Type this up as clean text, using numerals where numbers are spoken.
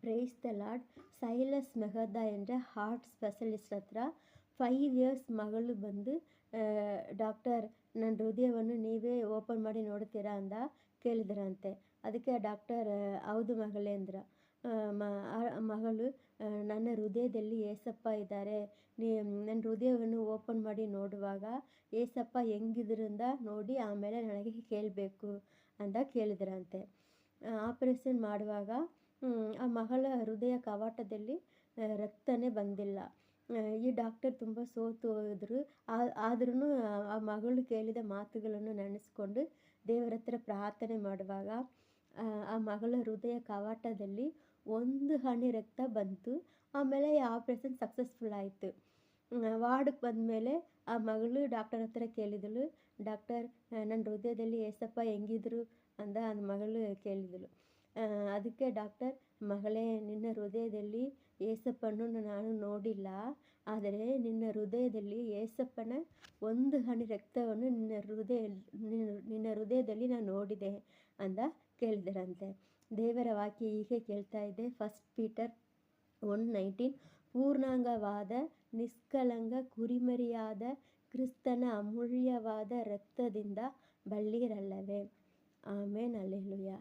Praise the lord. Silas ಮೆಹದ என்ற heart specialist ಹತ್ರ 5 years ಮಗಳು ಬಂದು, ಡಾಕ್ಟರ್ ನನ್ನ ಹೃದಯವನ್ನು ನೀವೇ ಓಪನ್ ಮಾಡಿ ನೋಡ್ತೀರಾ ಅಂದ ಕೇಳಿದ್ರಂತೆ. ಅದಕ್ಕೆ ಡಾಕ್ಟರ್ ಹೌದು ಮಗಳೇ ಅಂದ್ರ. ಮಗಳು, ನನ್ನ ಹೃದಯದಲ್ಲಿ ಏಸಪ್ಪ ಇದ್ದಾರೆ, ನನ್ನ ಹೃದಯವನ್ನು ಓಪನ್ ಮಾಡಿ ನೋಡುವಾಗ ಏಸಪ್ಪ ಹೆಂಗಿದ್ರಿಂದ ನೋಡಿ ಆಮೇಲೆ ನನಗೆ ಕೇಳಬೇಕು ಅಂತ ಕೇಳಿದ್ರಂತೆ. ಆಪರೇಷನ್ ಮಾಡುವಾಗ ಆ ಮಗಳ ಹೃದಯ ಕವಾಟದಲ್ಲಿ ರಕ್ತನೇ ಬಂದಿಲ್ಲ. ಈ ಡಾಕ್ಟರ್ ತುಂಬ ಸೋತು ಹೋದರು. ಆದ್ರೂ ಆ ಮಗಳು ಕೇಳಿದ ಮಾತುಗಳನ್ನು ನೆನೆಸ್ಕೊಂಡು ದೇವರ ಹತ್ರ ಪ್ರಾರ್ಥನೆ ಮಾಡುವಾಗ ಆ ಮಗಳ ಹೃದಯ ಕವಾಟದಲ್ಲಿ 1 ಹನಿ ರಕ್ತ ಬಂತು. ಆಮೇಲೆ ಆಪ್ರೇಷನ್ ಸಕ್ಸಸ್ಫುಲ್ ಆಯಿತು. ವಾರ್ಡ್ಗೆ ಬಂದಮೇಲೆ ಆ ಮಗಳು ಡಾಕ್ಟರ್ ಹತ್ರ ಕೇಳಿದಳು, ಡಾಕ್ಟರ್ ನನ್ನ ಹೃದಯದಲ್ಲಿ ಏಸಪ್ಪ ಹೆಂಗಿದ್ರು ಅಂದ ಆ ಮಗಳು ಕೇಳಿದಳು. ಅದಕ್ಕೆ ಡಾಕ್ಟರ್, ಮಗಳೇ, ನಿನ್ನ ಹೃದಯದಲ್ಲಿ ಏಸಪ್ಪನನ್ನು ನಾನು ನೋಡಿಲ್ಲ, ಆದರೆ ನಿನ್ನ ಹೃದಯದಲ್ಲಿ ಏಸಪ್ಪನ 1 ಹನಿ ರಕ್ತವನ್ನು ನಿನ್ನ ಹೃದಯದಲ್ಲಿ ನಾನು ನೋಡಿದೆ ಅಂದ ಕೇಳಿದರಂತೆ. ದೇವರ ವಾಕ್ಯ ಹೀಗೆ ಕೇಳ್ತಾ ಇದೆ. 1 ಪೀಟರ್ 1:19. ಪೂರ್ಣಾಂಗವಾದ ನಿಷ್ಕಳಂಕ ಕುರಿಮರಿಯಾದ ಕ್ರಿಸ್ತನ ಅಮೂಲ್ಯವಾದ ರಕ್ತದಿಂದ ಬಳ್ಳಿರಲ್ಲವೇ. ಆಮೆನ್. ಹಲ್ಲೆಲೂಯಾ.